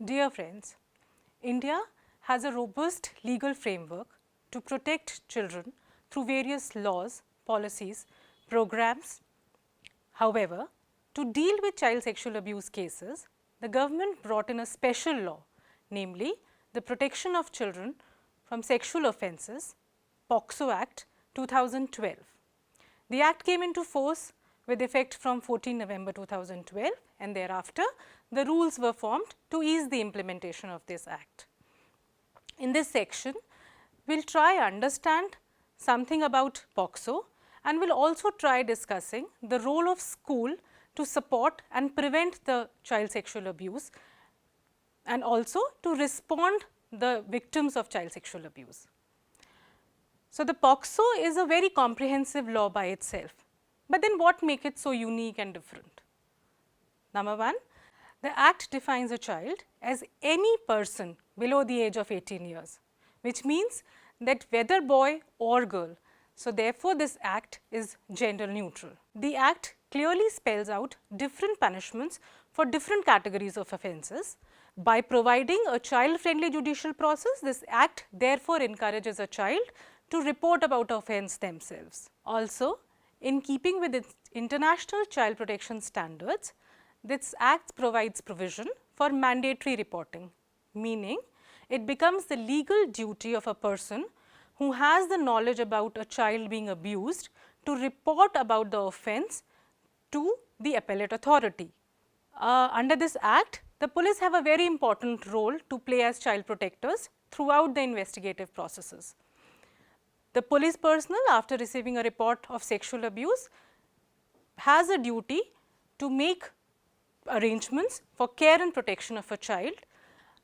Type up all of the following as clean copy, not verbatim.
Dear friends, India has a robust legal framework to protect children through various laws, policies, programs. However, to deal with child sexual abuse cases, the government brought in a special law, namely the Protection of Children from Sexual Offences, POCSO Act 2012. The Act came into force with effect from 14 November 2012, and thereafter the rules were formed to ease the implementation of this Act. In this section, we will try understand something about POCSO and will also try discussing the role of school to support and prevent the child sexual abuse and also to respond the victims of child sexual abuse. So, the POCSO is a very comprehensive law by itself, but then what makes it so unique and different? Number one, the Act defines a child as any person below the age of 18 years, which means that whether boy or girl. So, therefore, this Act is gender neutral. The Act clearly spells out different punishments for different categories of offences. By providing a child-friendly judicial process, this Act therefore encourages a child to report about offence themselves. Also, in keeping with its international child protection standards, this Act provides provision for mandatory reporting, meaning it becomes the legal duty of a person who has the knowledge about a child being abused to report about the offence to the appellate authority. Under this Act, the police have a very important role to play as child protectors throughout the investigative processes. The police personnel, after receiving a report of sexual abuse, has a duty to make arrangements for care and protection of a child.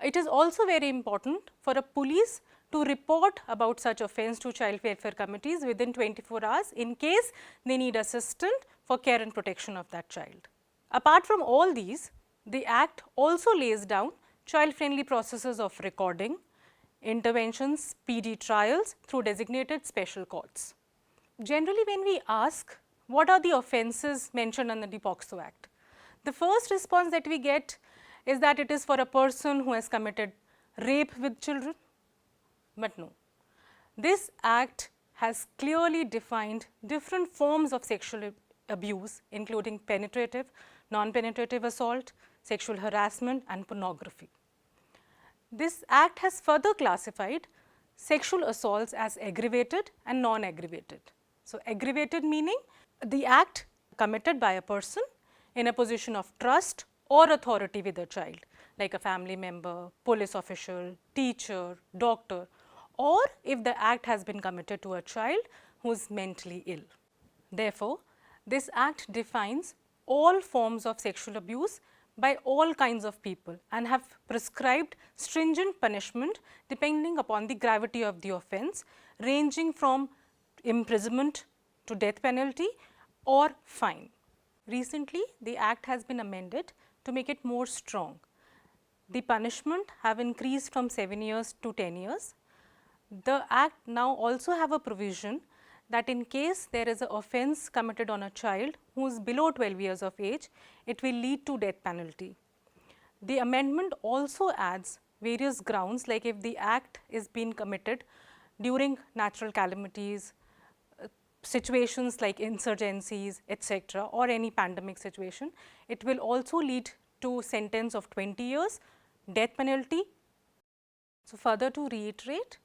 It is also very important for a police to report about such offence to child welfare committees within 24 hours in case they need assistance for care and protection of that child. Apart from all these, the Act also lays down child-friendly processes of recording, interventions, speedy trials through designated special courts. Generally, when we ask what are the offences mentioned under the POCSO Act, the first response that we get is that it is for a person who has committed rape with children, but no. This Act has clearly defined different forms of sexual abuse, including penetrative, non-penetrative assault, sexual harassment and pornography. This Act has further classified sexual assaults as aggravated and non-aggravated. So, aggravated meaning the act committed by a person in a position of trust or authority with a child, like a family member, police official, teacher, doctor, or if the act has been committed to a child who is mentally ill. Therefore, this Act defines all forms of sexual abuse by all kinds of people and have prescribed stringent punishment depending upon the gravity of the offence, ranging from imprisonment to death penalty or fine. Recently, the Act has been amended to make it more strong. The punishment have increased from 7 years to 10 years. The Act now also have a provision that in case there is an offence committed on a child who is below 12 years of age, it will lead to death penalty. The amendment also adds various grounds, like if the act is being committed during natural calamities, situations like insurgencies, etc., or any pandemic situation, it will also lead to sentence of 20 years, death penalty. So, further to reiterate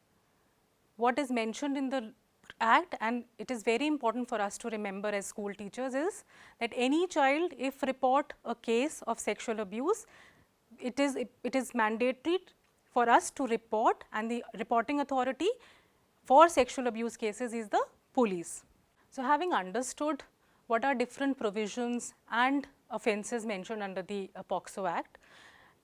what is mentioned in the Act, and it is very important for us to remember as school teachers, is that any child, if report a case of sexual abuse, it is mandatory for us to report, and the reporting authority for sexual abuse cases is the police. So, having understood what are different provisions and offences mentioned under the POCSO Act,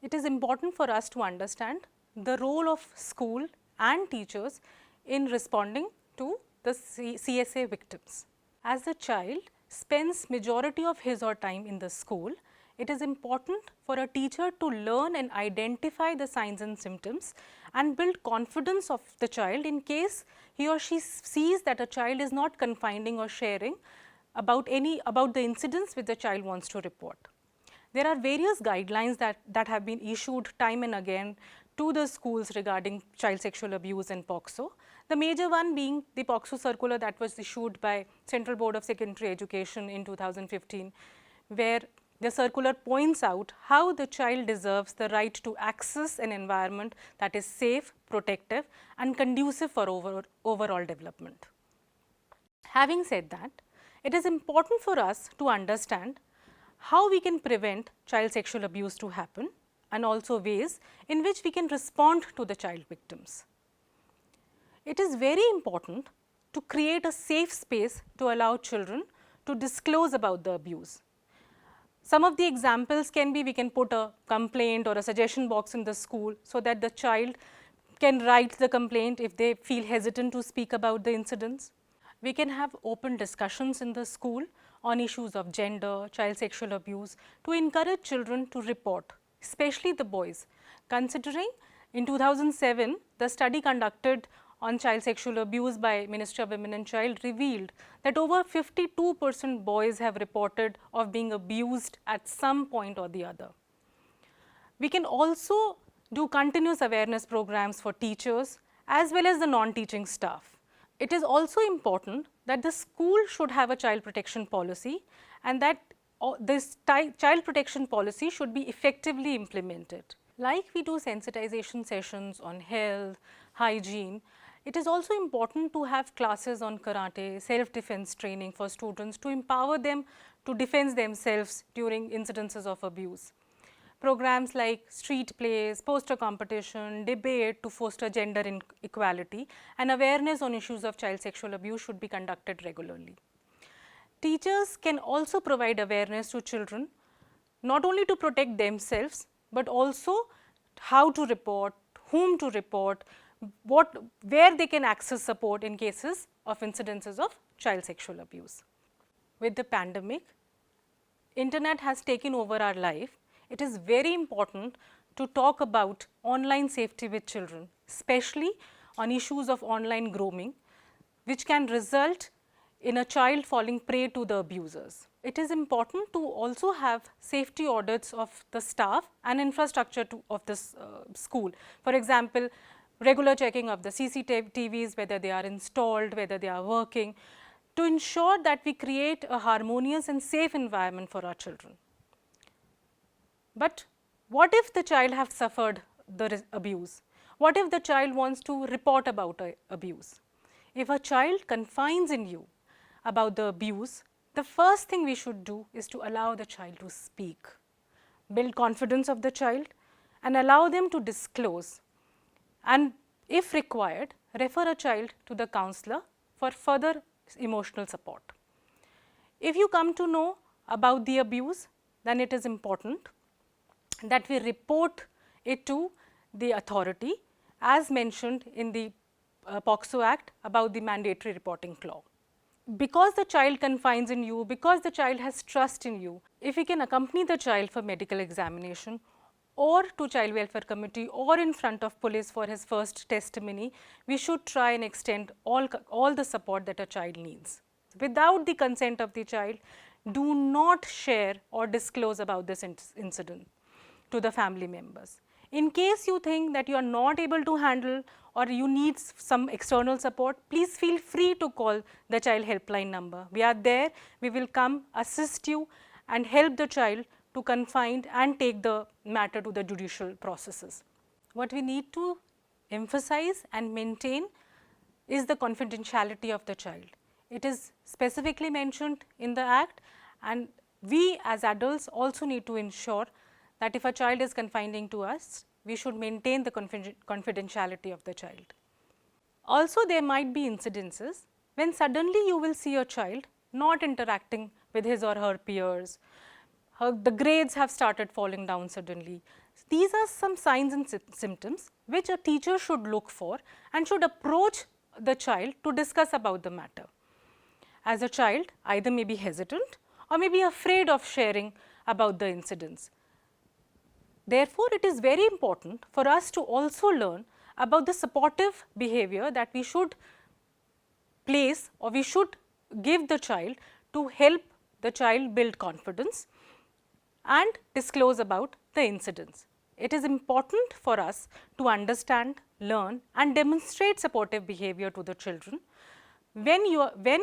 it is important for us to understand the role of school and teachers in responding to the CSA victims. As the child spends majority of his or time in the school, it is important for a teacher to learn and identify the signs and symptoms and build confidence of the child in case he or she sees that a child is not confiding or sharing about the incidents which the child wants to report. There are various guidelines that have been issued time and again to the schools regarding child sexual abuse and POCSO. The major one being the POCSO circular that was issued by Central Board of Secondary Education in 2015, where the circular points out how the child deserves the right to access an environment that is safe, protective and conducive for overall development. Having said that, it is important for us to understand how we can prevent child sexual abuse to happen and also ways in which we can respond to the child victims. It is very important to create a safe space to allow children to disclose about the abuse. Some of the examples can be, we can put a complaint or a suggestion box in the school so that the child can write the complaint if they feel hesitant to speak about the incidents. We can have open discussions in the school on issues of gender, child sexual abuse to encourage children to report, especially the boys. Considering in 2007, the study conducted on child sexual abuse by Ministry of Women and Child revealed that over 52% boys have reported of being abused at some point or the other. We can also do continuous awareness programs for teachers as well as the non-teaching staff. It is also important that the school should have a child protection policy and that this child protection policy should be effectively implemented. Like we do sensitization sessions on health, hygiene, it is also important to have classes on karate, self-defense training for students to empower them to defend themselves during incidences of abuse. Programs like street plays, poster competition, debate to foster gender equality and awareness on issues of child sexual abuse should be conducted regularly. Teachers can also provide awareness to children not only to protect themselves, but also how to report, whom to report, where they can access support in cases of incidences of child sexual abuse. With the pandemic, internet has taken over our life. It is very important to talk about online safety with children, especially on issues of online grooming, which can result in a child falling prey to the abusers. It is important to also have safety audits of the staff and infrastructure of this school. For example, regular checking of the CCTVs, whether they are installed, whether they are working, to ensure that we create a harmonious and safe environment for our children. But what if the child has suffered the abuse? What if the child wants to report about abuse? If a child confides in you about the abuse, the first thing we should do is to allow the child to speak, build confidence of the child and allow them to disclose, and if required, refer a child to the counselor for further emotional support. If you come to know about the abuse, then it is important that we report it to the authority as mentioned in the POCSO Act about the mandatory reporting clause. Because the child confides in you, because the child has trust in you, if we can accompany the child for medical examination or to child welfare committee or in front of police for his first testimony, we should try and extend all the support that a child needs. Without the consent of the child, do not share or disclose about this incident to the family members. In case you think that you are not able to handle or you need some external support, please feel free to call the child helpline number. We are there, we will come assist you and help the child to confide and take the matter to the judicial processes. What we need to emphasize and maintain is the confidentiality of the child. It is specifically mentioned in the Act, and we as adults also need to ensure that if a child is confiding to us, we should maintain the confidentiality of the child. Also, there might be incidences when suddenly you will see a child not interacting with his or her peers. The grades have started falling down suddenly. These are some signs and symptoms which a teacher should look for and should approach the child to discuss about the matter. As a child, either may be hesitant or may be afraid of sharing about the incidents. Therefore, it is very important for us to also learn about the supportive behavior that we should place or we should give the child to help the child build confidence and disclose about the incidents. It is important for us to understand, learn and demonstrate supportive behavior to the children when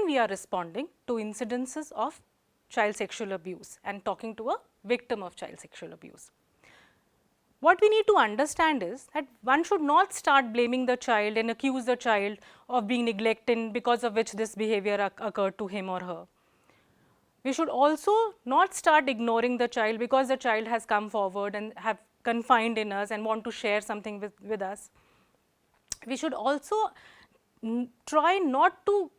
we are responding to incidences of child sexual abuse and talking to a victim of child sexual abuse. What we need to understand is that one should not start blaming the child and accuse the child of being neglected because of which this behavior occurred to him or her. We should also not start ignoring the child because the child has come forward and have confided in us and want to share something with us. We should also try not to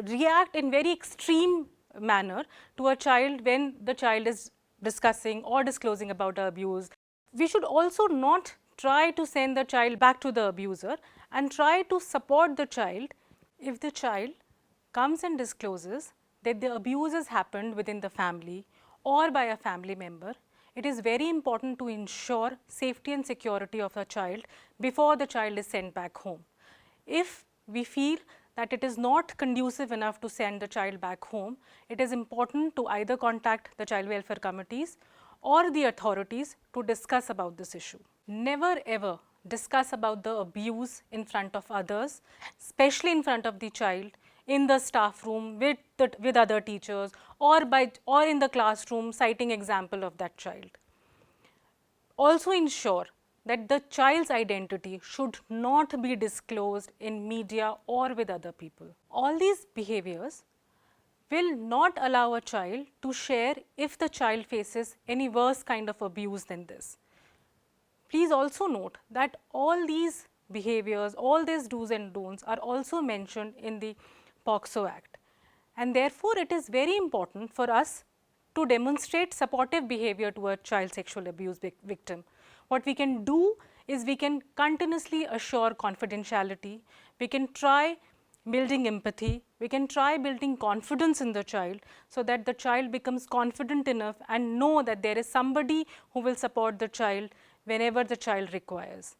react in very extreme manner to a child when the child is discussing or disclosing about the abuse. We should also not try to send the child back to the abuser and try to support the child if the child comes and discloses that the abuse has happened within the family or by a family member. It is very important to ensure safety and security of a child before the child is sent back home. If we feel that it is not conducive enough to send the child back home, it is important to either contact the child welfare committees or the authorities to discuss about this issue. Never ever discuss about the abuse in front of others, especially in front of the child, in the staff room with other teachers or in the classroom citing example of that child. Also ensure that the child's identity should not be disclosed in media or with other people. All these behaviors will not allow a child to share if the child faces any worse kind of abuse than this. Please also note that all these behaviors, all these do's and don'ts are also mentioned in the POCSO Act, and therefore it is very important for us to demonstrate supportive behavior to a child sexual abuse victim. What we can do is we can continuously assure confidentiality, we can try building empathy, we can try building confidence in the child so that the child becomes confident enough and know that there is somebody who will support the child whenever the child requires.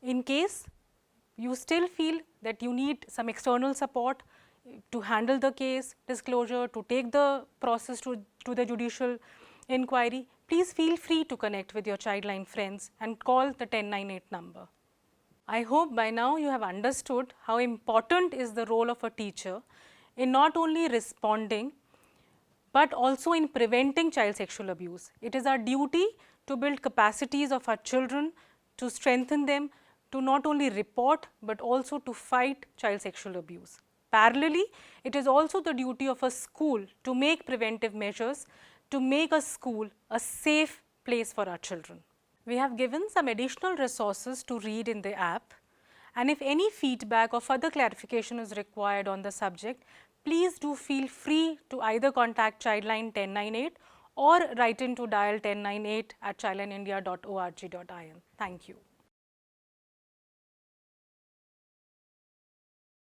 In case you still feel that you need some external support to handle the case disclosure, to take the process to the judicial inquiry, please feel free to connect with your Childline friends and call the 1098 number. I hope by now you have understood how important is the role of a teacher in not only responding but also in preventing child sexual abuse. It is our duty to build capacities of our children, to strengthen them, to not only report but also to fight child sexual abuse. Parallelly, it is also the duty of a school to make preventive measures to make a school a safe place for our children. We have given some additional resources to read in the app, and if any feedback or further clarification is required on the subject, please do feel free to either contact Childline 1098 or write in to dial 1098 at childlineindia.org.in. Thank you.